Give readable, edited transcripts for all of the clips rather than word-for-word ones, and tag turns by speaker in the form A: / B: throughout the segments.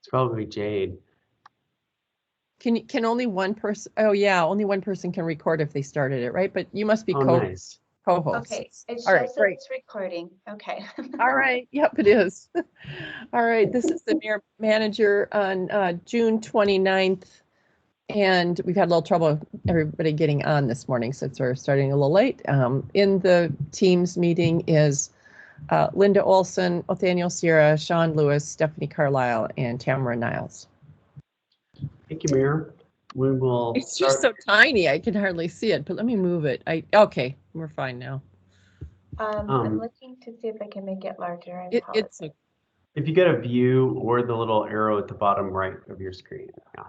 A: It's probably Jade.
B: Can only one person? Oh yeah, only one person can record if they started it, right? But you must be
A: Nice.
B: co-host.
C: Okay, it
B: All right,
C: shows
B: great.
C: it's recording. Okay.
B: All right. Yep, it is. All right. This is the mayor manager on June 29th. And we've had a little trouble everybody getting on this morning since we're starting a little late. In the Teams meeting is Linda Olson, Nathaniel Sierra, Shawn Lewis, Stephanie Carlisle, and Tamara Niles.
A: Thank you, Mayor. We will.
B: It's just so tiny, I can hardly see it, but let me move it. Okay, we're fine now.
C: I'm looking to see if I can make it larger.
B: It's
A: if you get a view or the little arrow at the bottom right of your screen. Yeah.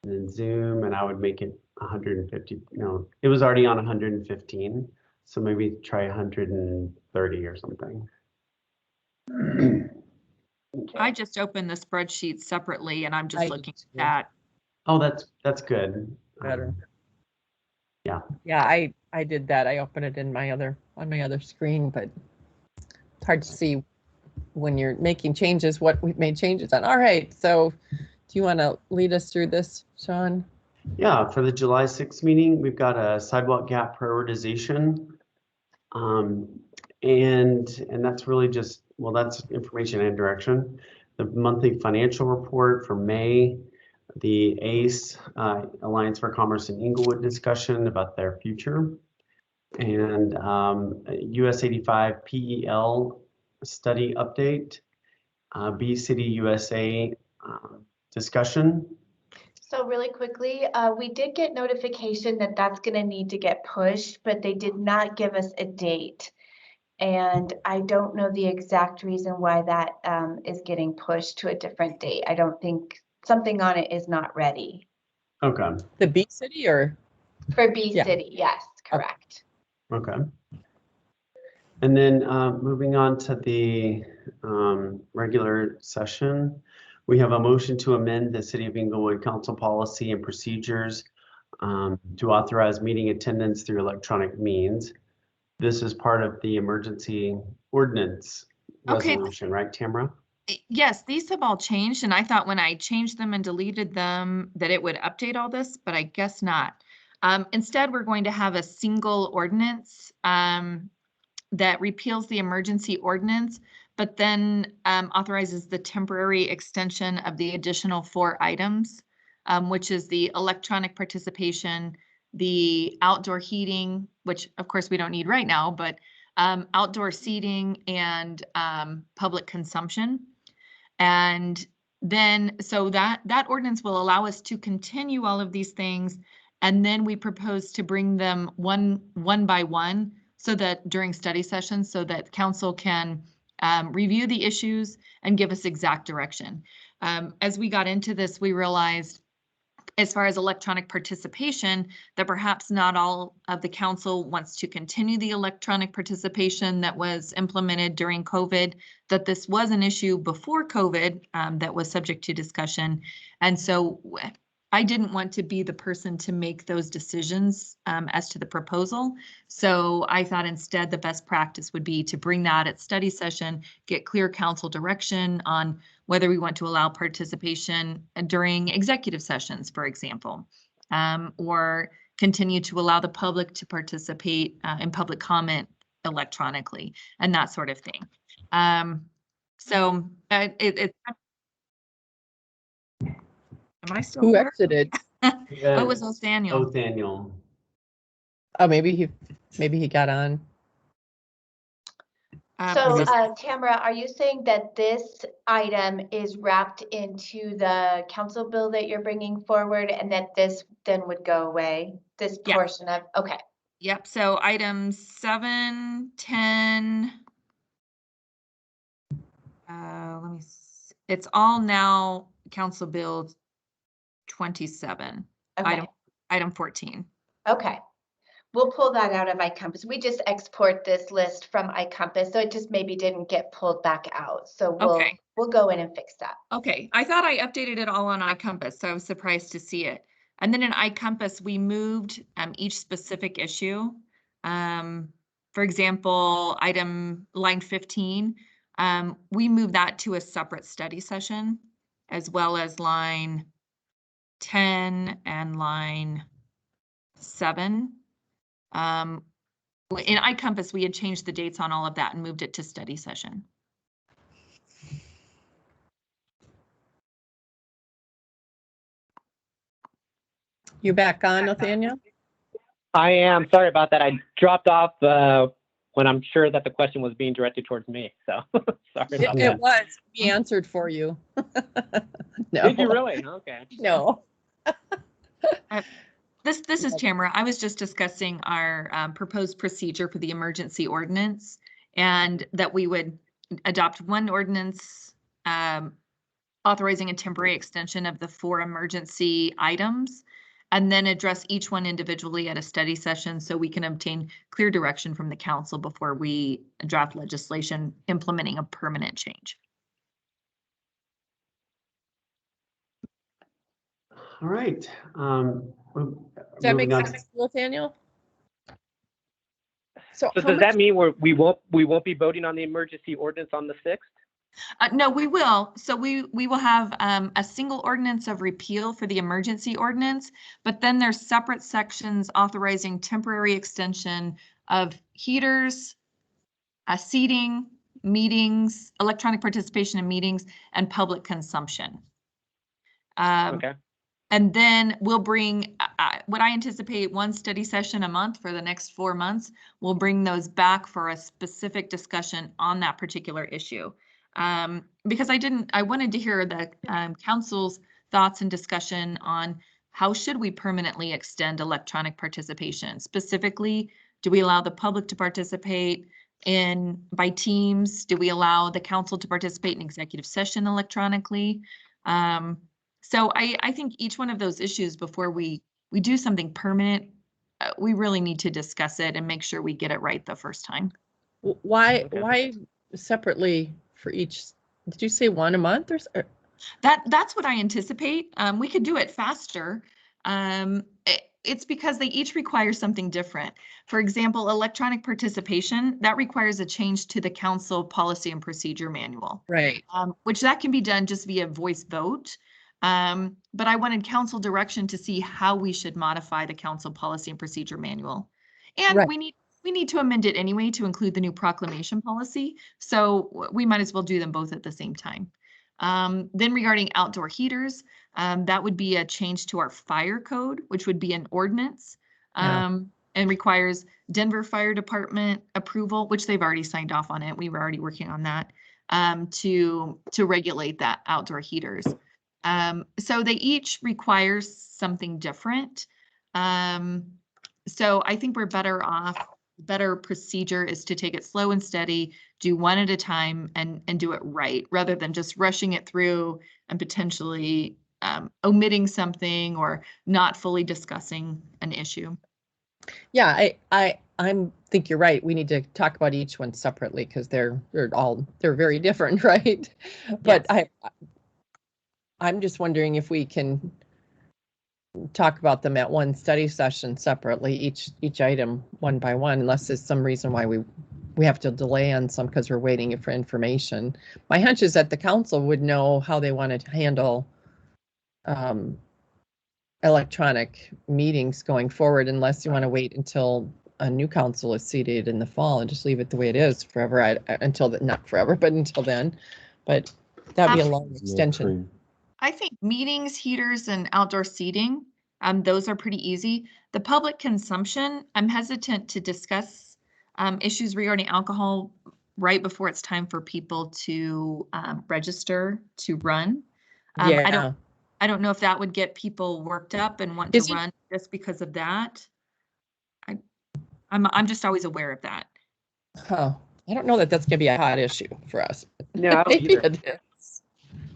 A: And then zoom, and I would make it 150. No, it was already on 115. So maybe try 130 or something.
D: I just opened the spreadsheet separately and I'm just looking at that.
A: Oh, that's good.
B: Better.
A: Yeah.
B: Yeah, I did that. I opened it in on my other screen, but it's hard to see when you're making changes what we've made changes on. All right, so do you want to lead us through this, Shawn?
A: Yeah, for the July 6th meeting, we've got a sidewalk gap prioritization. And that's really just, well, that's information and direction. The monthly financial report for May, the ACE, Alliance for Commerce in Inglewood discussion about their future, and US 85 PEL study update, B City USA discussion.
C: So really quickly, we did get notification that that's going to need to get pushed, but they did not give us a date. And I don't know the exact reason why that is getting pushed to a different date. I don't think something on it is not ready.
A: Okay.
B: The B City or?
C: For B City, yes, correct.
A: Okay. And then moving on to the regular session, we have a motion to amend the City of Inglewood Council policy and procedures to authorize meeting attendance through electronic means. This is part of the Emergency Ordinance resolution, right, Tamara?
D: Yes, these have all changed, and I thought when I changed them and deleted them that it would update all this, but I guess not. Instead, we're going to have a single ordinance that repeals the emergency ordinance, but then authorizes the temporary extension of the additional 4 items, which is the electronic participation, the outdoor heating, which of course we don't need right now, but outdoor seating and public consumption. And then, so that ordinance will allow us to continue all of these things. And then we propose to bring them one by one, so that during study sessions, so that council can review the issues and give us exact direction. As we got into this, we realized, as far as electronic participation, that perhaps not all of the council wants to continue the electronic participation that was implemented during COVID, that this was an issue before COVID that was subject to discussion. And so I didn't want to be the person to make those decisions as to the proposal. So I thought instead the best practice would be to bring that at study session, get clear council direction on whether we want to allow participation during executive sessions, for example, or continue to allow the public to participate in public comment electronically and that sort of thing. Am I still
B: Who
D: there?
B: exited?
D: Oh, it was Nathaniel.
A: Nathaniel.
B: Oh, maybe he got on.
C: So Tamara, are you saying that this item is wrapped into the council bill that you're bringing forward, and that this then would go away? This portion of, okay.
D: Yep, so items 7, 10, let me see. It's all now Council Bill 27,
C: Okay.
D: item 14.
C: Okay. We'll pull that out of iCompass. We just export this list from iCompass, so it just maybe didn't get pulled back out. So we'll go in and fix that.
D: Okay, I thought I updated it all on iCompass, so I was surprised to see it. And then in iCompass, we moved each specific issue. For example, line 15, we moved that to a separate study session. as well as line 10 and line 7. In iCompass, we had changed the dates on all of that and moved it to study session.
B: You back on, Nathaniel?
E: I am. Sorry about that. I dropped off when I'm sure that the question was being directed towards me. So sorry about
B: It
E: that.
B: was. We answered for you. No.
E: Did you really? Okay.
B: No.
D: This is Tamara. I was just discussing our proposed procedure for the emergency ordinance, and that we would adopt one ordinance authorizing a temporary extension of the 4 emergency items, and then address each one individually at a study session so we can obtain clear direction from the council before we draft legislation implementing a permanent change.
A: All right.
B: Does that make
A: moving on.
B: sense, Nathaniel? So
E: So does that mean we won't be voting on the emergency ordinance on the 6th?
D: No, we will. So we will have a single ordinance of repeal for the emergency ordinance, but then there's separate sections authorizing temporary extension of heaters, seating, meetings, electronic participation in meetings, and public consumption.
E: Okay.
D: And then we'll bring what I anticipate one study session a month for the next 4 months. We'll bring those back for a specific discussion on that particular issue. Because I wanted to hear the council's thoughts and discussion on how should we permanently extend electronic participation. Specifically, do we allow the public to participate by teams? Do we allow the council to participate in executive session electronically? So I think each one of those issues, before we do something permanent, we really need to discuss it and make sure we get it right the first time.
B: Why separately for each? Did you say one a month or?
D: That's what I anticipate. We could do it faster. It's because they each require something different. For example, electronic participation, that requires a change to the council policy and procedure manual.
B: Right.
D: Which that can be done just via voice vote. But I wanted council direction to see how we should modify the council policy and procedure manual. And
B: Right.
D: we need to amend it anyway to include the new proclamation policy. So we might as well do them both at the same time. Then regarding outdoor heaters, that would be a change to our fire code, which would be an ordinance, and requires Denver Fire Department approval, which they've already signed off on it. We were already working on that, to regulate that outdoor heaters. So they each require something different. So I think we're better off. Better procedure is to take it slow and steady, do one at a time, and do it right, rather than just rushing it through and potentially omitting something or not fully discussing an issue.
B: Yeah, I think you're right. We need to talk about each one separately because they're very different, right? But
D: Yes.
B: I'm just wondering if we can talk about them at one study session separately, each item one by one, unless there's some reason why we have to delay on some because we're waiting for information. My hunch is that the council would know how they want to handle electronic meetings going forward, unless you want to wait until a new council is seated in the fall and just leave it the way it is forever. Not forever, but until then. But that'd be a long extension.
D: I think meetings, heaters, and outdoor seating, those are pretty easy. The public consumption, I'm hesitant to discuss issues regarding alcohol right before it's time for people to register to run.
B: Yeah.
D: I don't know if that would get people worked up and want to run just because of that. I'm just always aware of that.
B: Oh, I don't know that that's going to be a hot issue for us.
E: No, I don't
B: Maybe
E: either.
B: it is.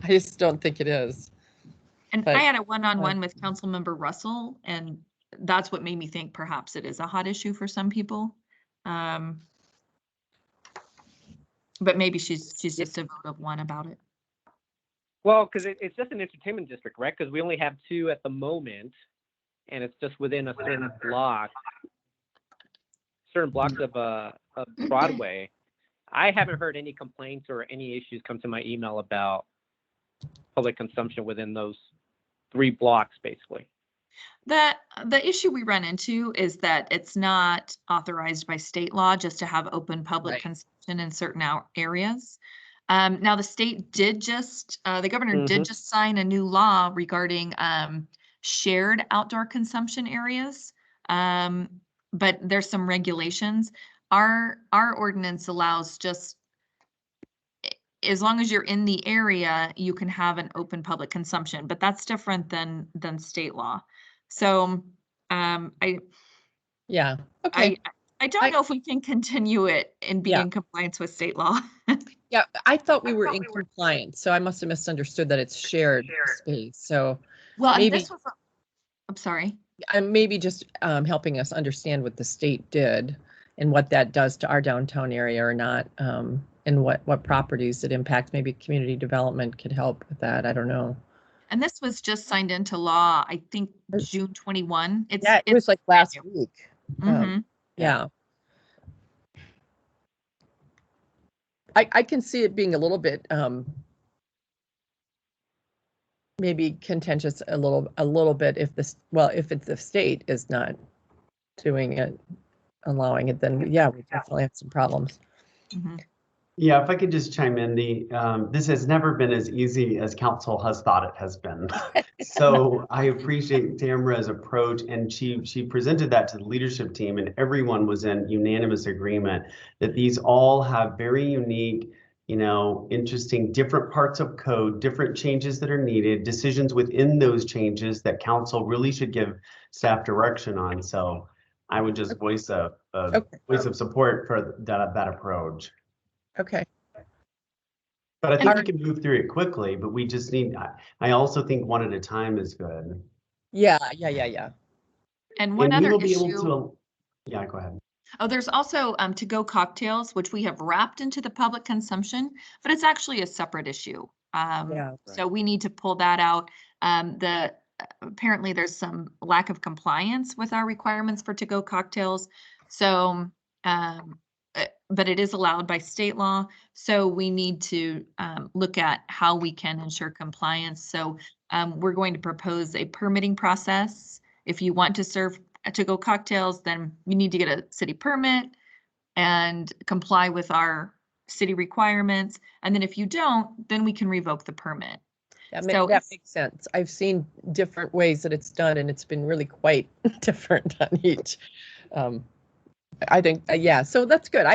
B: I just don't think it is.
D: And
B: But,
D: I had a one-on-one with Councilmember Russell, and that's what made me think perhaps it is a hot issue for some people. But maybe she's just a vote of one about it.
E: Well, because it's just an entertainment district, right? Because we only have 2 at the moment, and it's just within a certain blocks of Broadway. I haven't heard any complaints or any issues come to my email about public consumption within those 3 blocks, basically.
D: The issue we run into is that it's not authorized by state law just to have open public
B: Right.
D: consumption in certain areas. Now the state did just, the governor did
E: Mhm.
D: just sign a new law regarding shared outdoor consumption areas. But there's some regulations. Our ordinance allows just, as long as you're in the area, you can have an open public consumption, but that's different than state law. So,
B: Yeah, okay.
D: I don't
B: I-
D: know if we can continue it and be
B: Yeah.
D: in compliance with state law.
B: Yeah, I thought we were in compliance, so I must have misunderstood that it's shared space. So
D: Well, and
B: maybe,
D: this was, I'm sorry.
B: I'm maybe just helping us understand what the state did and what that does to our downtown area or not, and what properties it impacts. Maybe community development could help with that. I don't know.
D: And this was just signed into law, I think June 21.
B: Yeah, it was like last week.
D: Mhm.
B: Yeah. I can see it being a little bit maybe contentious a little bit if this, well, if it's the state is not doing it, allowing it, then yeah, we definitely have some problems.
D: Mhm.
A: Yeah, if I could just chime in, this has never been as easy as council has thought it has been. So I appreciate Tamara's approach, and she presented that to the leadership team, and everyone was in unanimous agreement that these all have very unique, interesting, different parts of code, different changes that are needed, decisions within those changes that council really should give staff direction on. So I would just voice a voice of support for that approach.
B: Okay.
A: But I think we can move through it quickly, but we just need, I also think one at a time is good.
B: Yeah.
D: And one
A: And we
D: other
A: will be able
D: issue.
A: to, yeah, go ahead.
D: Oh, there's also to-go cocktails, which we have wrapped into the public consumption, but it's actually a separate issue.
B: Yeah.
D: So we need to pull that out. Apparently there's some lack of compliance with our requirements for to-go cocktails. So, but it is allowed by state law. So we need to look at how we can ensure compliance. So we're going to propose a permitting process. If you want to serve to-go cocktails, then you need to get a city permit and comply with our city requirements. And then if you don't, then we can revoke the permit.
B: That
D: So
B: makes sense. I've seen different ways that it's done, and it's been really quite different on each. I think, yeah, so that's good.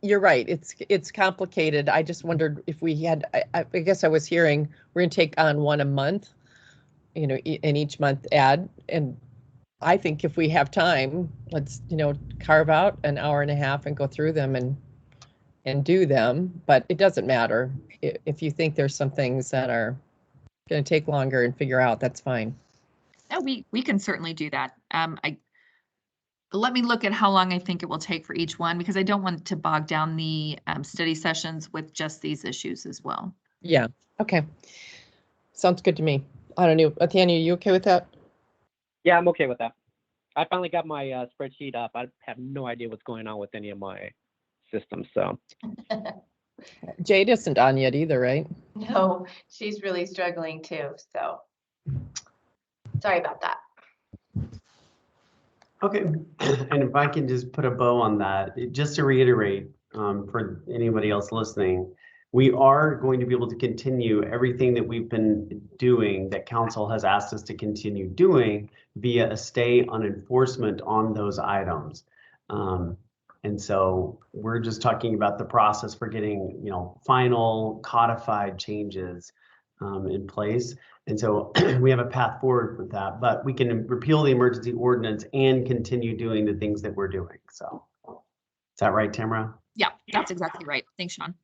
B: You're right. It's complicated. I just wondered if we had, I guess I was hearing we're gonna take on one a month, in each month add. And I think if we have time, let's, carve out an hour and a half and go through them and do them, but it doesn't matter. If you think there's some things that are gonna take longer and figure out, that's fine.
D: yeah, we can certainly do that. Let me look at how long I think it will take for each one, because I don't want to bog down the study sessions with just these issues as well.
B: Yeah, okay. Sounds good to me. I don't know, Tanya, you okay with that?
E: Yeah, I'm okay with that. I finally got my spreadsheet up. I have no idea what's going on with any of my systems, so.
B: Jade isn't on yet either, right?
C: No, she's really struggling too, so sorry about that.
A: Okay, and if I can just put a bow on that, just to reiterate, for anybody else listening, we are going to be able to continue everything that we've been doing that council has asked us to continue doing via a stay on enforcement on those items. And so we're just talking about the process for getting, final codified changes in place. And so we have a path forward with that, but we can repeal the emergency ordinance and continue doing the things that we're doing. So is that right, Tamara?
D: Yeah, that's exactly right. Thanks, Shawn.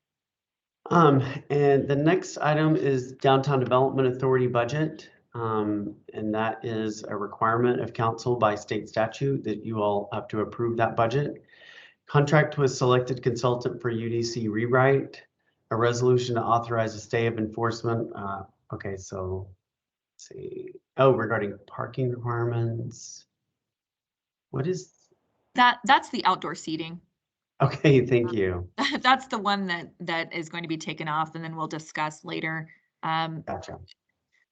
A: And the next item is Downtown Development Authority budget. And that is a requirement of council by state statute that you all have to approve that budget. Contract with selected consultant for UDC rewrite, a resolution to authorize a stay of enforcement. Okay, so let's see. Oh, regarding parking requirements. What is
D: that? That's the outdoor seating.
A: Okay, thank you.
D: That's the one that is going to be taken off, and then we'll discuss later
A: Gotcha.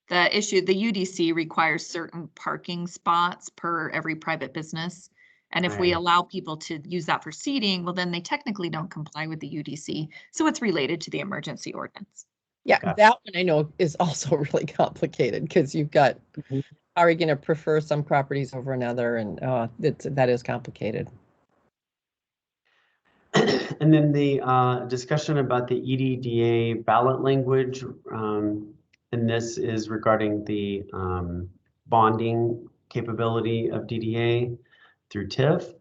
D: The issue, the UDC requires certain parking spots per every private business. And if we
A: Right.
D: allow people to use that for seating, well, then they technically don't comply with the UDC. So it's related to the emergency ordinance.
B: Yeah,
A: Gotcha.
B: that one I know is also really complicated because you've got,
E: Mhm.
B: are you going to prefer some properties over another? And that is complicated.
A: And then the discussion about the EDDA ballot language, and this is regarding the bonding capability of DDA through TIF.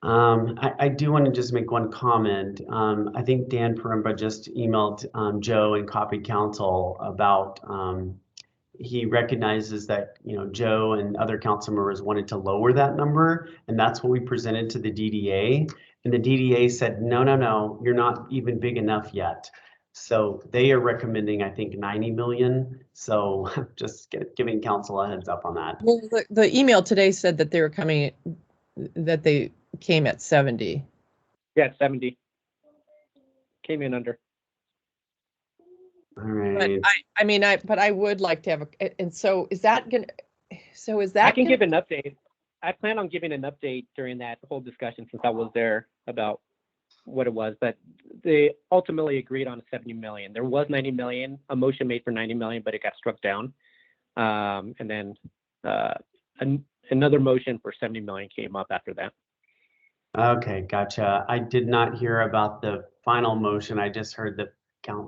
A: I do want to just make one comment. I think Dan Paremba just emailed Joe and copied council about he recognizes that, you know, Joe and other council members wanted to lower that number, and that's what we presented to the DDA. And the DDA said, no, you're not even big enough yet. So they are recommending, I think, 90 million. So just giving council a heads up on that.
B: Well, the email today said that they were coming, that they came at 70.
E: Yeah, 70. Came in under.
A: All
B: But
A: right.
B: but I would like to have and so is that
E: I can give an update. I plan on giving an update during that whole discussion since I was there about what it was, but they ultimately agreed on 70 million. There was 90 million, a motion made for 90 million, but it got struck down. And then another motion for 70 million came up after that.
A: Okay, gotcha. I did not hear about the final motion. I just heard that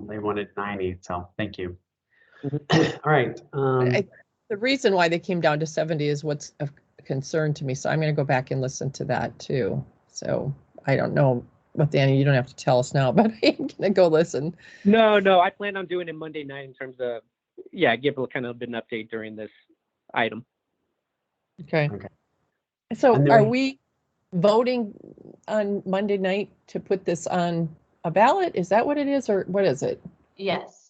A: they wanted 90, so thank you.
E: Mhm.
A: All right.
B: the reason why they came down to 70 is what's of concern to me. So I'm going to go back and listen to that too. So I don't know what, Danny, you don't have to tell us now, but I'm going to go listen.
E: No, I plan on doing it Monday night in terms of, give a kind of an update during this item.
B: Okay.
A: Okay.
B: So
A: And then
B: are we voting on Monday night to put this on a ballot? Is that what it is, or what is it?
C: Yes.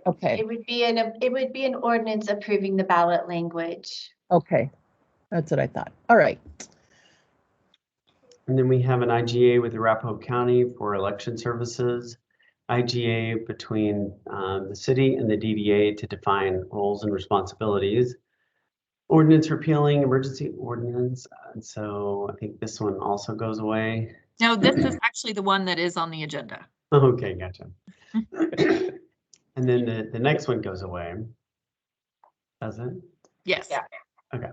B: Okay.
C: It would be an ordinance approving the ballot language.
B: Okay. That's what I thought. All right.
A: And then we have an IGA with Arapahoe County for election services. IGA between the city and the DDA to define roles and responsibilities. Ordinance repealing emergency ordinance. And so I think this one also goes away.
D: No, this is actually the one that is on the agenda.
A: Okay, gotcha. And then the next one goes away. Does it?
D: Yes.
C: Yeah.
A: Okay.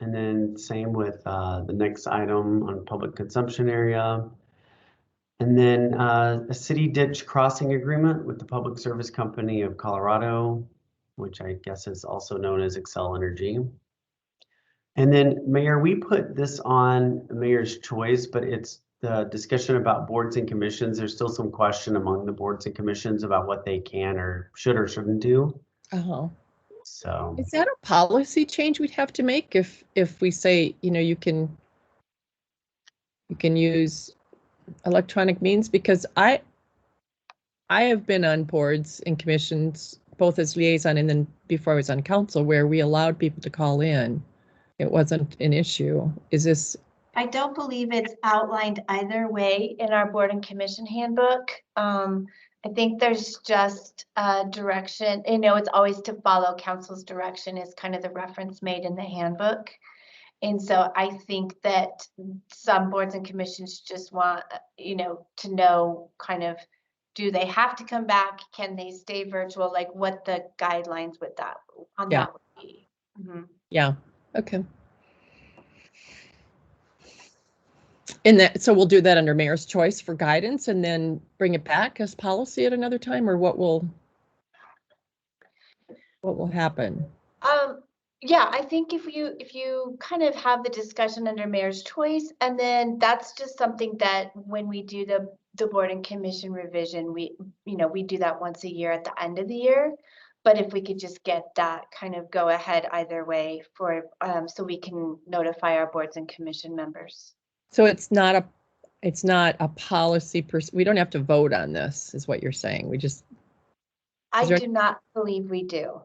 A: And then same with the next item on public consumption area. And then a city ditch crossing agreement with the Public Service Company of Colorado, which I guess is also known as Excel Energy. And then Mayor, we put this on Mayor's Choice, but it's the discussion about boards and commissions. There's still some question among the boards and commissions about what they can or shouldn't do.
B: Uh-huh.
A: So
B: Is that a policy change we'd have to make if we say, you know, you can use electronic means? Because I have been on boards and commissions, both as liaison and then before I was on council, where we allowed people to call in. It wasn't an issue. Is this?
C: I don't believe it's outlined either way in our board and commission handbook. I think there's just a direction, you know, it's always to follow council's direction is kind of the reference made in the handbook. And so I think that some boards and commissions just want, you know, to know kind of, do they have to come back? Can they stay virtual? Like what the guidelines with that on
B: Yeah.
C: that would be. Mm-hmm.
B: Yeah. Okay. And that, so we'll do that under Mayor's Choice for guidance and then bring it back as policy at another time, or what will happen?
C: Yeah, I think if you kind of have the discussion under Mayor's Choice, and then that's just something that when we do the board and commission revision, we do that once a year at the end of the year. But if we could just get that kind of go ahead either way for so we can notify our boards and commission members.
B: So it's not a policy we don't have to vote on this, is what you're saying. We just.
C: I do not believe we do.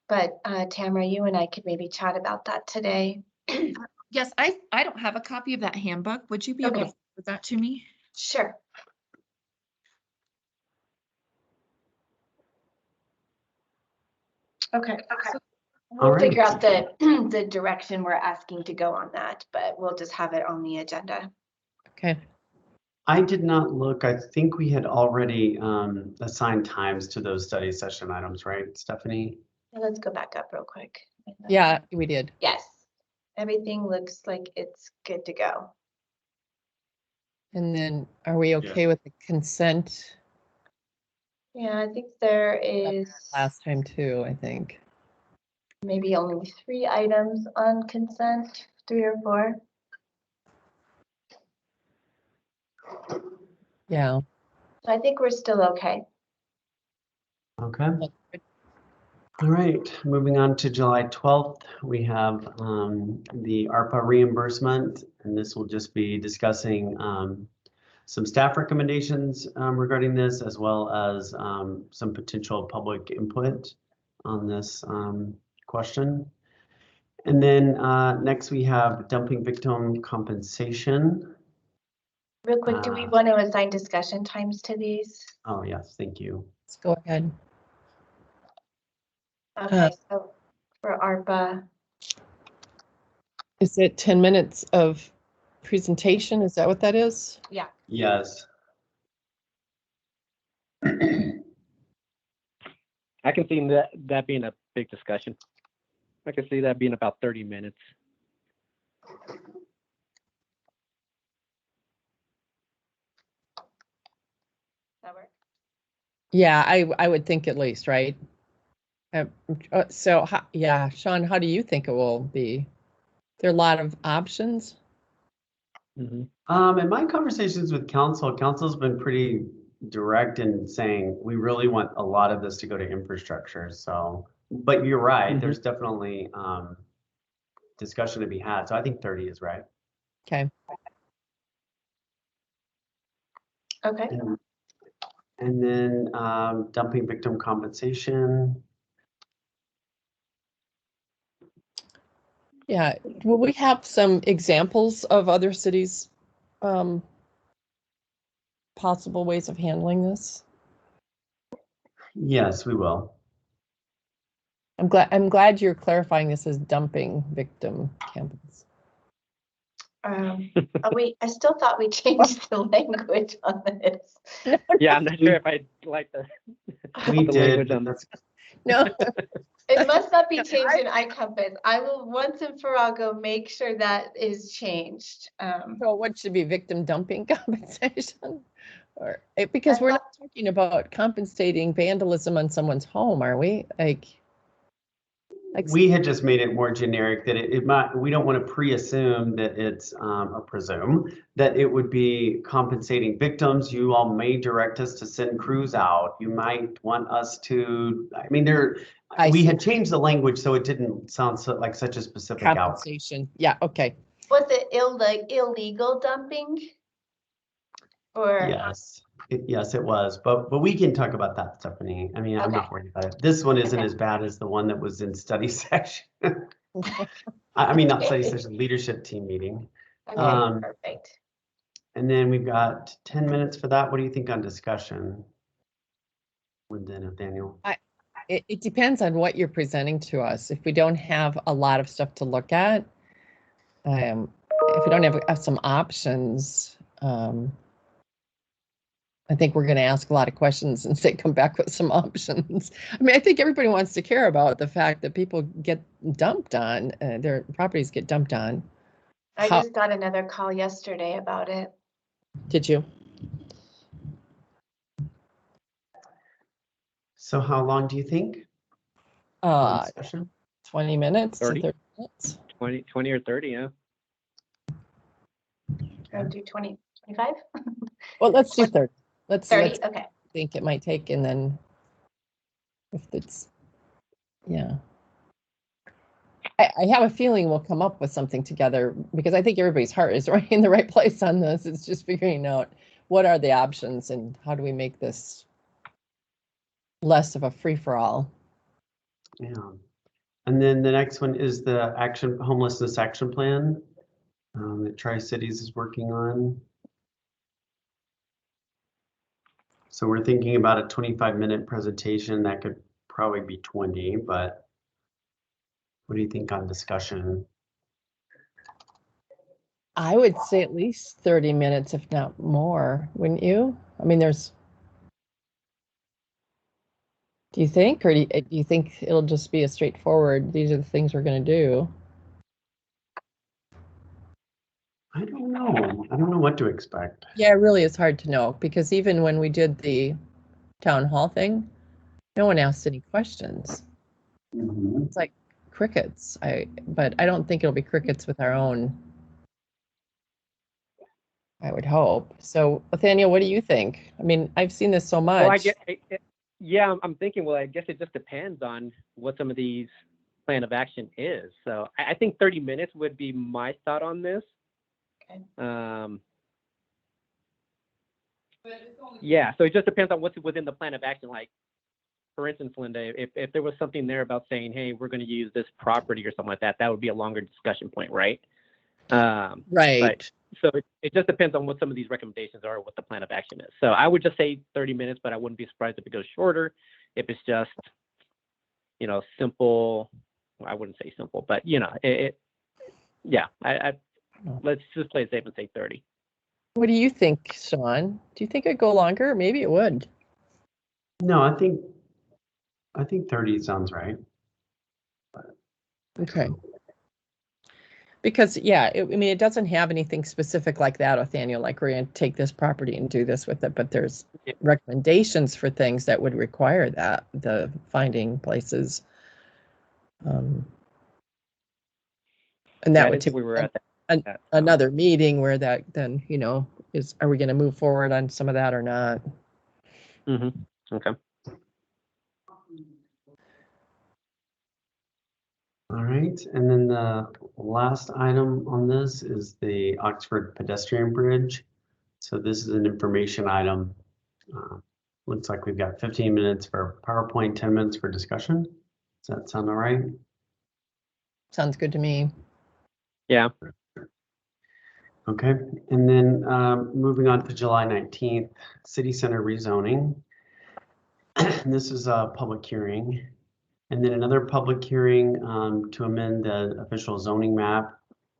C: But Tamara, you and I could maybe chat about that today.
D: Yes, I don't have a copy of that handbook. Would you be able to forward that to me?
C: Sure. Okay. So
A: All
C: we'll figure
A: right.
C: out the the direction we're asking to go on that, but we'll just have it on the agenda.
B: Okay.
A: I did not look. I think we had already assigned times to those study session items, right, Stephanie?
C: Let's go back up real quick.
B: Yeah, we did.
C: Yes. Everything looks like it's good to go.
B: And then are we okay with the consent?
C: Yeah, I think there is
B: Last time too, I think.
C: maybe only 3 items on consent, 3 or 4.
B: Yeah.
C: So I think we're still okay.
A: Okay. All right, moving on to July 12th, we have the ARPA reimbursement, and this will just be discussing some staff recommendations regarding this, as well as some potential public input on this question. And then next we have dumping victim compensation.
C: Real quick, do we want to assign discussion times to these?
A: Oh, yes, thank you.
B: Let's go ahead.
C: Okay, so for ARPA,
B: Is it 10 minutes of presentation? Is that what that is?
C: yeah.
A: Yes.
E: I can see that being a big discussion. I can see that being about 30 minutes.
C: That work?
B: Yeah, I would think at least, right? So, yeah, Shawn, how do you think it will be? There are a lot of options.
A: In my conversations with council's been pretty direct in saying we really want a lot of this to go to infrastructure. So, but you're right, there's definitely discussion to be had. So I think 30 is right.
B: Okay.
C: Okay.
A: And then dumping victim compensation.
B: Yeah. Will we have some examples of other cities' possible ways of handling this?
A: Yes, we will.
B: I'm glad you're clarifying this as dumping victim compensation.
C: Wait, I still thought we changed the language on this.
E: Yeah, I'm not sure if I like the,
A: We
E: the
A: did.
E: language on this.
B: No.
C: It must not be changed in iCompass. I will once and for all go make sure that is changed.
B: So what should be victim dumping compensation? Or because we're not talking about compensating vandalism on someone's home, are we? Like
A: we had just made it more generic that it might, we don't want to pre-assume that it's or presume that it would be compensating victims. You all may direct us to send crews out. You might want us to, I mean, we had changed the language so it didn't sound like such a specific
B: compensation. Yeah, okay.
C: Was it illegal dumping? Or
A: yes. Yes, it was, but we can talk about that, Stephanie. I mean, I'm not worried about it. This one isn't as bad as the one that was in study session. I mean, not study session, leadership team meeting.
C: Okay, perfect.
A: And then we've got 10 minutes for that. What do you think on discussion? Nathaniel?
B: It depends on what you're presenting to us. If we don't have a lot of stuff to look at, if we don't have some options, I think we're going to ask a lot of questions and say, come back with some options. I mean, I think everybody wants to care about the fact that people get dumped on, their properties get dumped on.
C: I just got another call yesterday about it.
B: Did you?
A: So how long do you think?
B: 20 minutes
E: 30?
B: to 30 minutes.
E: 20 or 30, yeah.
C: I'll do 20, 25?
B: Well, let's do 30.
C: 30, okay.
B: Think it might take, and then if it's, yeah. I have a feeling we'll come up with something together because I think everybody's heart is right in the right place on this. It's just figuring out what are the options and how do we make this less of a free-for-all.
A: Yeah. And then the next one is the homelessness action plan that Tri-Cities is working on. So we're thinking about a 25-minute presentation that could probably be 20, but What do you think on discussion?
B: I would say at least 30 minutes, if not more, wouldn't you? I mean, do you think, or do you think it'll just be a straightforward, these are the things we're going to do?
A: I don't know. I don't know what to expect.
B: Yeah, it really is hard to know, because even when we did the town hall thing, no one asked any questions.
A: Mhm.
B: It's like crickets. But I don't think it'll be crickets with our own, I would hope. So, Nathaniel, what do you think? I mean, I've seen this so much.
E: Well, I'm thinking, well, I guess it just depends on what some of these plan of action is. So I think 30 minutes would be my thought on this.
C: Okay.
E: Yeah, so it just depends on what's within the plan of action. Like, for instance, Linda, if there was something there about saying, hey, we're going to use this property or something like that, that would be a longer discussion point, right?
B: Right.
E: So it just depends on what some of these recommendations are, what the plan of action is. So I would just say 30 minutes, but I wouldn't be surprised if it goes shorter. If it's just, simple, well, I wouldn't say simple, but let's just play it safe and say 30.
B: What do you think, Shawn? Do you think it'd go longer? Maybe it would.
A: No, I think 30 sounds right.
B: Okay. Because, I mean, it doesn't have anything specific like that, Nathaniel, like we're going to take this property and do this with it, but there's recommendations for things that would require that, the finding places. And that would take
E: we were at that.
B: Another meeting where that then, are we going to move forward on some of that or not?
E: Mm-hmm. Okay.
A: All right, and then the last item on this is the Oxford pedestrian bridge. So this is an information item. Looks like we've got 15 minutes for PowerPoint, 10 minutes for discussion. Does that sound all right?
B: Sounds good to me.
E: Yeah.
A: Okay, and then moving on to July 19th, City Center rezoning. This is a public hearing. And then another public hearing to amend the official zoning map.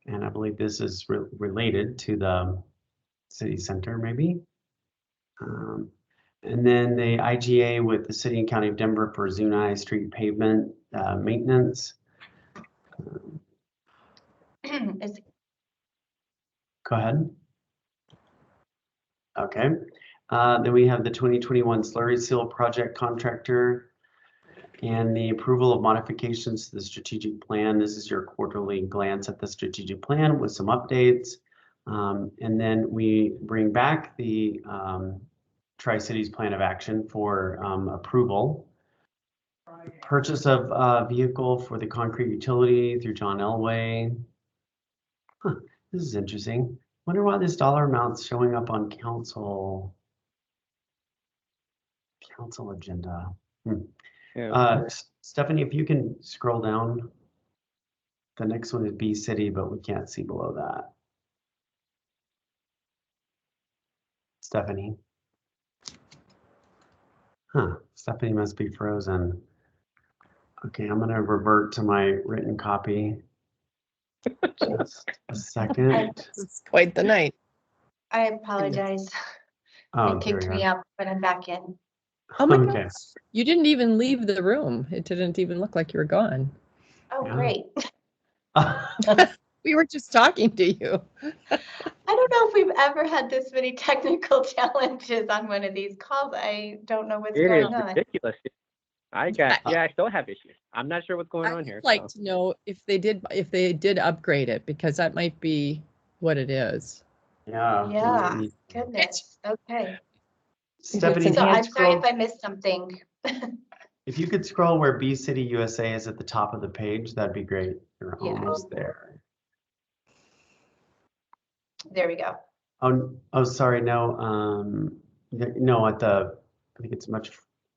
A: And I believe this is related to the city center, maybe. And then the IGA with the City and County of Denver for Zuni Street pavement maintenance. Go ahead. Okay. Then we have the 2021 slurry seal project contractor and the approval of modifications to the strategic plan. This is your quarterly glance at the strategic plan with some updates. And then we bring back the Tri-Cities plan of action for approval. Purchase of a vehicle for the concrete utility through John Elway. Huh, this is interesting. Wonder why this dollar amount's showing up on council agenda. Stephanie, if you can scroll down, the next one is B City, but we can't see below that. Stephanie. Huh, Stephanie must be frozen. Okay, I'm gonna revert to my written copy. Just a second.
B: It's quite the night.
C: I apologize.
A: Oh,
C: It kicked me out, but I'm back in.
B: Oh my
A: Okay.
B: gosh. You didn't even leave the room. It didn't even look like you were gone.
C: Oh,
A: Yeah.
C: great.
B: We were just talking to you.
C: I don't know if we've ever had this many technical challenges on one of these calls. I don't know what's
E: It
C: going
E: is
C: on.
E: ridiculous. I still have issues. I'm not sure what's going on here.
B: I'd like to know if they did upgrade it, because that might be what it is.
A: Yeah.
C: Yeah, goodness. Okay.
A: Stephanie,
C: So I'm sorry
A: scroll,
C: if I missed something.
A: if you could scroll where B City USA is at the top of the page, that'd be great. You're
C: Yeah.
A: almost there.
C: There we go.
A: Oh, sorry, no, no, I think it's much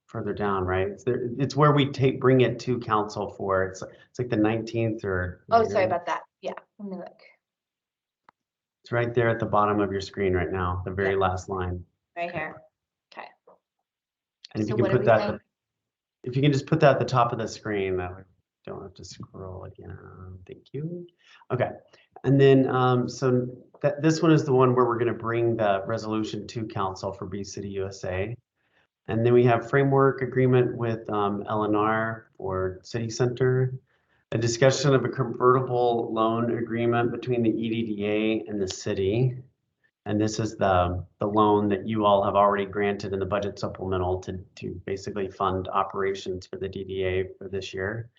A: further down, right? It's where we bring it to council for, it's like the 19th or.
C: Oh,
A: later.
C: sorry about that. Yeah, let me look.
A: It's right there at the bottom of your screen right now, the very last line.
C: Right here. Okay.
A: And if
C: So
A: you can
C: what are
A: put
C: we
A: that,
C: saying?
A: if you can just put that at the top of the screen, that would don't have to scroll again. Thank you. Okay. And then, so this one is the one where we're going to bring the resolution to council for Bee City USA. And then we have framework agreement with LNR for City Center, a discussion of a convertible loan agreement between the EDDA and the city. And this is the loan that you all have already granted in the budget supplemental to basically fund operations for the DDA for this year.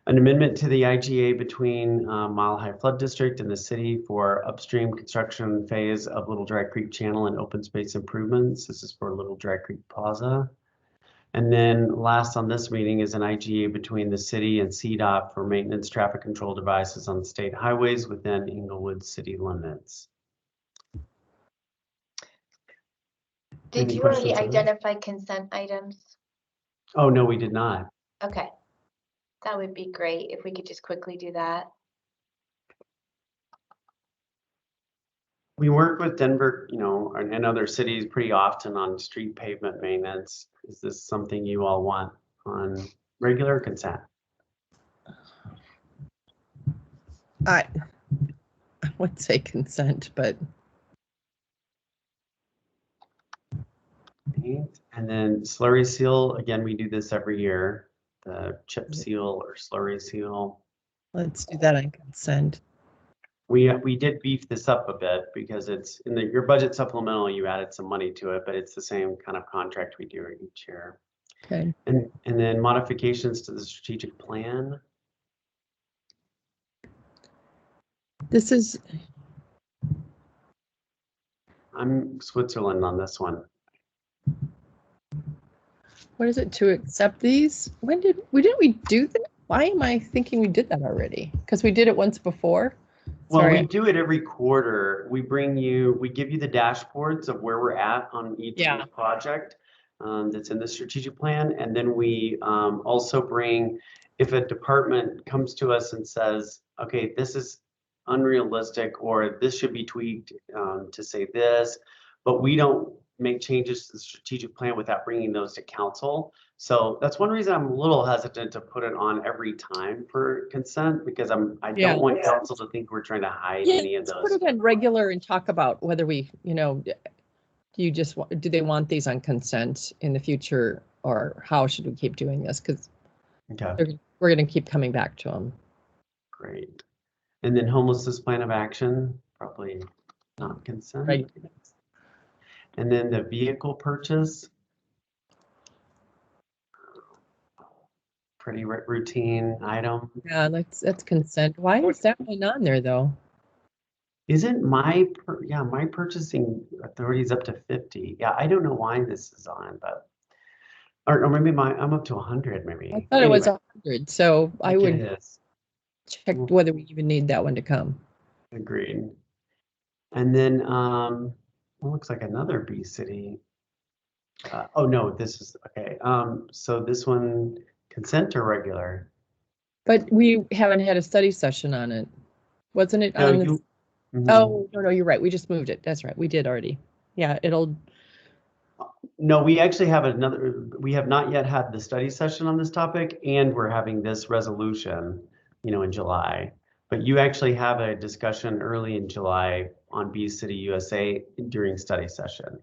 A: An amendment to the IGA between Mile High Flood District and the city for upstream construction phase of Little Dry Creek Channel and open space improvements. This is for Little Dry Creek Plaza. And then last on this meeting is an IGA between the city and CDOT for maintenance traffic control devices on state highways within Inglewood city limits.
C: Did
A: Any
C: you already
A: questions on that?
C: identify consent items?
A: Oh, no, we did not.
C: Okay, that would be great if we could just quickly do that.
A: We work with Denver, you know, and other cities pretty often on street pavement maintenance. Is this something you all want on regular consent?
B: I would say consent, but
A: Right. And then slurry seal, again, we do this every year. The chip seal or slurry seal.
B: let's do that on consent.
A: We did beef this up a bit because it's in your budget supplemental, you added some money to it, but it's the same kind of contract we do each year.
B: Okay.
A: And then modifications to the strategic plan.
B: This is,
A: I'm Switzerland on this one.
B: what is it, to accept these? When didn't we do that? Why am I thinking we did that already? Because we did it once before.
A: Well,
B: Sorry.
A: we do it every quarter. We give you the dashboards of where we're at on each project that's in the strategic plan. And then we also bring, if a department comes to us and says, okay, this is unrealistic, or this should be tweaked to say this, but we don't make changes to the strategic plan without bringing those to council. So that's one reason I'm a little hesitant to put it on every time for consent, because I don't want council to think we're trying to hide any of
B: Let's
A: those.
B: put it on regular and talk about whether we, do they want these on consent in the future, or how should we keep doing this? Because we're going to keep coming back to them.
A: Great. And then homelessness plan of action, probably not consent.
B: Right.
A: And then the vehicle purchase. Pretty routine item.
B: Yeah, that's consent. Why is that one on there though?
A: Isn't my purchasing authority is up to 50? Yeah, I don't know why this is on, but or maybe I'm up to 100 maybe.
B: I thought it was 100, so I would check whether we even need that one to come.
A: Agreed. And then it looks like another Bee City. Oh no, this is okay. So this one, consent or regular?
B: But we haven't had a study session on it. Wasn't it on the... Oh, no, you're right. We just moved it. That's right. We did already. Yeah, it'll...
A: No, we actually have we have not yet had the study session on this topic, and we're having this resolution, in July. But you actually have a discussion early in July on Bee City USA during study session.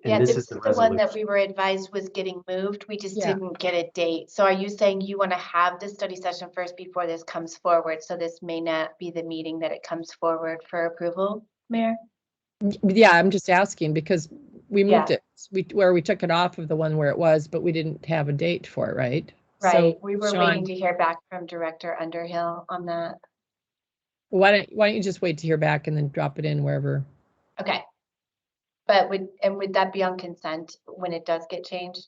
C: And this is the one that we were advised was getting moved. We just didn't get a date. So are you saying you want to have the study session first before this comes forward? So this may not be the meeting that it comes forward for approval, Mayor?
B: Yeah, I'm just asking because we moved it. We took it off of the one where it was, but we didn't have a date for it, right?
C: Right.
B: So,
C: we were waiting to hear back from Director Underhill on that.
B: Why don't you just wait to hear back and then drop it in wherever?
C: Okay. But would that be on consent when it does get changed?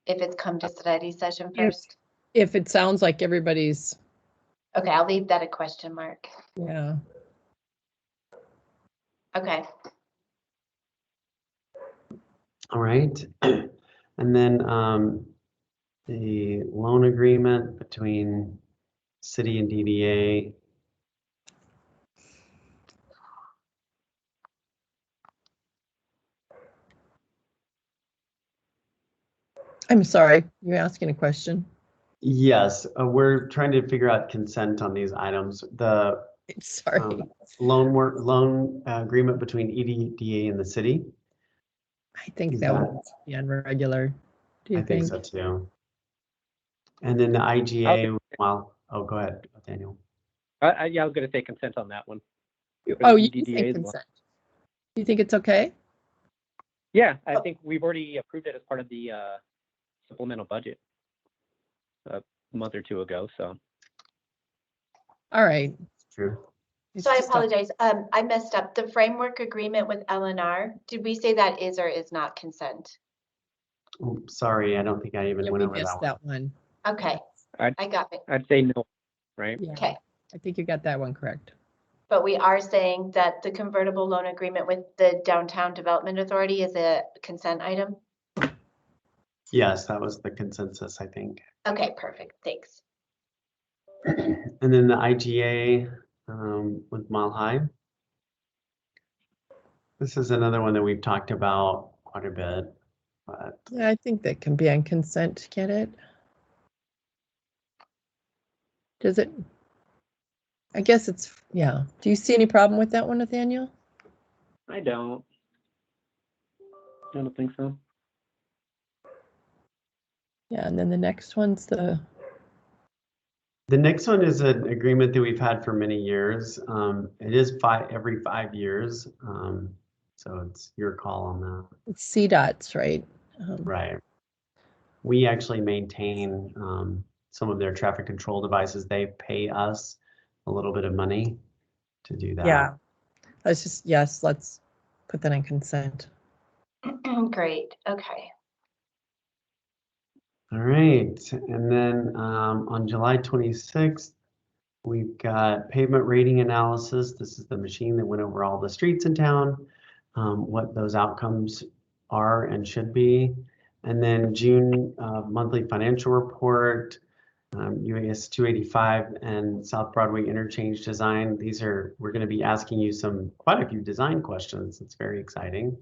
C: If it's come to study session first?
B: If it sounds like everybody's...
C: Okay, I'll leave that a question mark.
B: Yeah.
C: Okay.
A: All right. And then the loan agreement between city and DDA.
B: I'm sorry, you're asking a question.
A: Yes, we're trying to figure out consent on these items. The
B: I'm sorry.
A: loan agreement between EDDA and the city.
B: I think
A: Is
B: that
A: that-
B: would be on regular. Do you
A: I think so too. And then the IGA, well, oh, go ahead, Daniel.
E: Yeah, I was going to say consent on that one.
B: Oh,
E: the
B: you
E: EDDA
B: think
E: as well.
B: consent? You think it's okay?
E: Yeah, I think we've already approved it as part of the supplemental budget a month or two ago. So.
B: All right.
A: True.
B: It's
C: So I
B: just a-
C: apologize. I messed up. The framework agreement with LNR, did we say that is or is not consent?
A: Oh, sorry, I don't think I even
B: Yeah,
A: went
B: we
A: over
B: missed
A: that one.
B: that one.
C: Okay, I got it.
E: I'd say no, right?
B: Yeah,
C: Okay.
B: I think you got that one correct.
C: But we are saying that the convertible loan agreement with the Downtown Development Authority is a consent item?
A: Yes, that was the consensus, I think.
C: Okay, perfect. Thanks.
A: And then the IGA with Mile High. This is another one that we've talked about quite a bit, but
B: Yeah, I think that can be on consent, can it? Does it? I guess it's, yeah. Do you see any problem with that one, Nathaniel?
E: I don't think so.
B: Yeah, and then the next one's the,
A: the next one is an agreement that we've had for many years. It is every 5 years. So it's your call on that.
B: it's CDOT's, right?
A: Right. We actually maintain some of their traffic control devices. They pay us a little bit of money to do that.
B: Yeah. Let's just, yes, let's put that on consent.
C: Great. Okay.
A: All right. And then on July 26th, we've got pavement rating analysis. This is the machine that went over all the streets in town, what those outcomes are and should be. And then June monthly financial report, US 285 and South Broadway interchange design. We're going to be asking you quite a few design questions. It's very exciting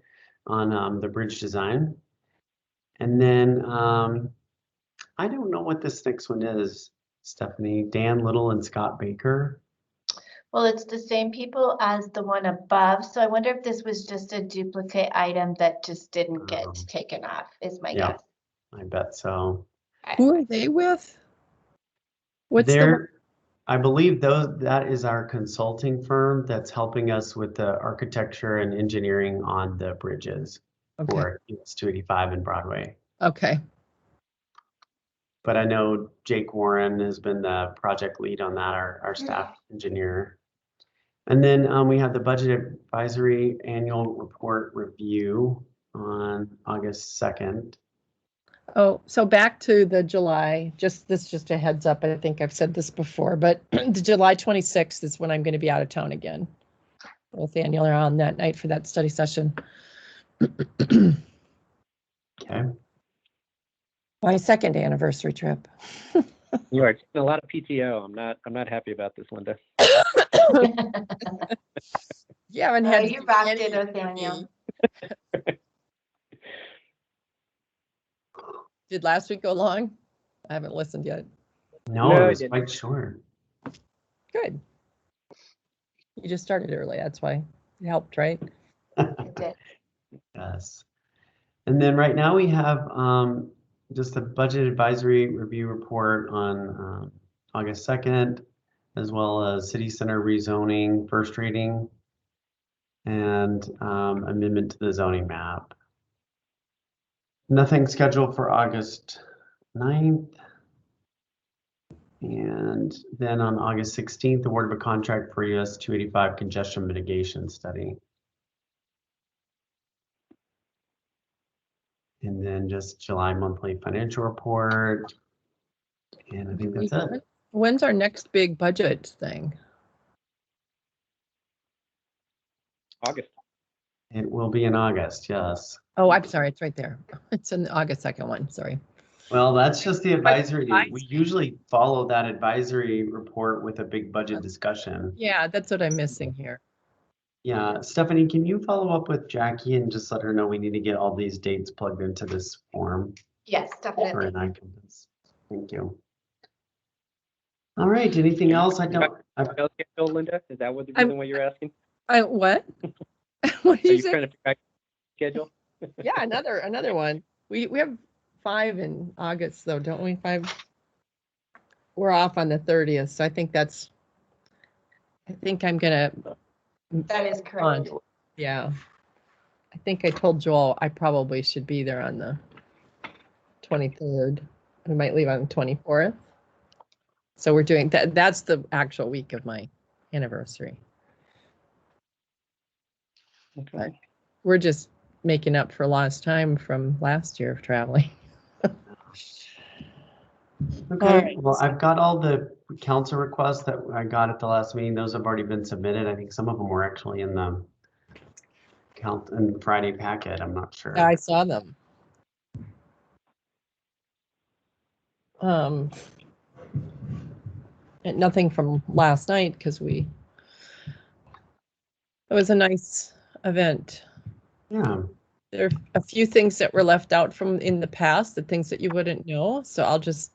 A: on the bridge design. And then I don't know what this next one is, Stephanie. Dan Little and Scott Baker.
C: Well, it's the same people as the one above. So I wonder if this was just a duplicate item that just didn't get taken off, is my guess.
A: I bet so.
B: Who are they with? What's
A: I believe that is our consulting firm that's helping us with the architecture and engineering on the bridges for US 285 and Broadway.
B: Okay.
A: But I know Jake Warren has been the project lead on that, our staff engineer. And then we have the budget advisory annual report review on August 2nd.
B: Oh, so back to the July, just a heads up. I think I've said this before, but the July 26th is when I'm going to be out of town again. With Daniel on that night for that study session.
A: Okay.
B: My second anniversary trip.
E: You are taking a lot of PTO. I'm not happy about this, Linda.
B: You haven't had
C: You rocked it, Nathaniel.
B: Did last week go long? I haven't listened yet.
A: No, it was quite short.
B: Good. You just started early. That's why it helped, right?
C: It did.
A: Yes. And then right now we have just a budget advisory review report on August 2nd, as well as city center rezoning first reading and amendment to the zoning map. Nothing scheduled for August 9th. And then on August 16th, award of a contract for US 285 congestion mitigation study. And then just July monthly financial report. And I think that's it.
B: When's our next big budget thing?
E: August.
A: It will be in August, yes.
B: Oh, I'm sorry. It's right there. It's in the August 2nd one. Sorry.
A: Well, that's just the advisory. We usually follow that advisory report with a big budget discussion.
B: Yeah, that's what I'm missing here.
A: Yeah, Stephanie, can you follow up with Jackie and just let her know we need to get all these dates plugged into this form?
C: Yes,
A: Or
C: definitely.
A: an icon. Thank you. All right, anything else? I don't.
E: Schedule, Linda? Is that what the reason why you're asking?
B: What? What did
E: Are
B: you
E: you
B: say?
E: trying to figure out schedule?
B: Yeah, another one. We have 5 in August though, don't we? 5. We're off on the 30th, so I think I'm gonna.
C: That is correct.
B: Yeah. I think I told Joel I probably should be there on the 23rd. We might leave on the 24th. So we're doing that. That's the actual week of my anniversary.
E: Okay.
B: But we're just making up for lost time from last year of traveling.
A: Okay,
B: All right.
A: well, I've got all the council requests that I got at the last meeting. Those have already been submitted. I think some of them were actually in the Friday packet. I'm not sure.
B: I saw them. And nothing from last night because it was a nice event.
A: Yeah,
B: There are a few things that were left out from in the past, the things that you wouldn't know. So I'll just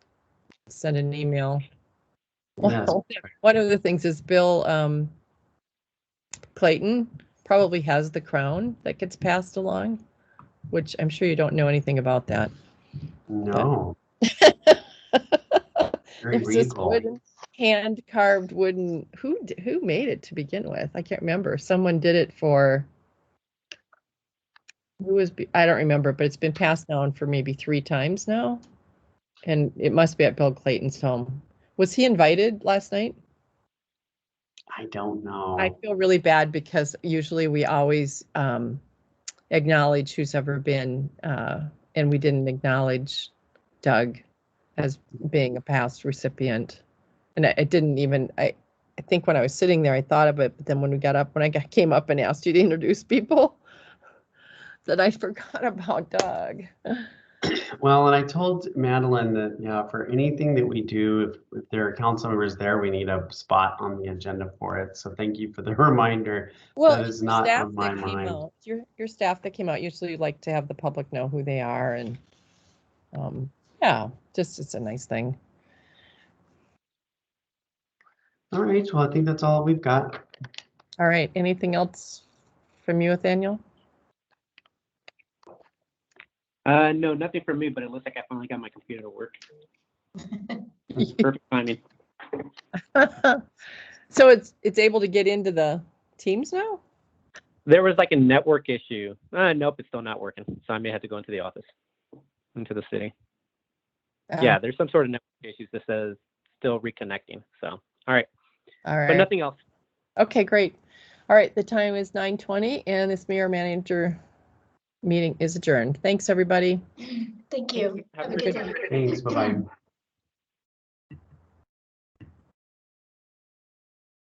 B: send an email.
A: yes.
B: One of the things is Bill Clayton probably has the crown that gets passed along, which I'm sure you don't know anything about that.
A: No. Very
B: There's this
A: regal.
B: hand-carved wooden. Who made it to begin with? I can't remember. Someone did it for. I don't remember, but it's been passed down for maybe 3 times now, and it must be at Bill Clayton's home. Was he invited last night?
A: I don't know.
B: I feel really bad because usually we always acknowledge who's ever been, and we didn't acknowledge Doug as being a past recipient. And I didn't even, I think when I was sitting there, I thought of it, but then when I came up and asked you to introduce people, that I forgot about Doug.
A: Well, and I told Madeline that, yeah, for anything that we do, if there are council members there, we need a spot on the agenda for it. So thank you for the reminder.
B: Well,
A: That is
B: your
A: not
B: staff
A: on my
B: that came
A: mind.
B: out, your staff that came out usually like to have the public know who they are, and yeah, just it's a nice thing.
A: All right, well, I think that's all we've got.
B: All right, anything else from you, Nathaniel?
E: No, nothing from me, but it looks like I finally got my computer to work. Perfect timing.
B: So it's able to get into the Teams now?
E: There was like a network issue. Nope, it's still not working. So I may have to go into the office, into the city. Yeah, there's some sort of network issues that says still reconnecting. So, all right. But nothing else.
B: Okay, great. All right, the time is 9:20 and this mayor manager meeting is adjourned. Thanks, everybody.
C: Thank you. Have a good day.
A: Thanks, bye-bye.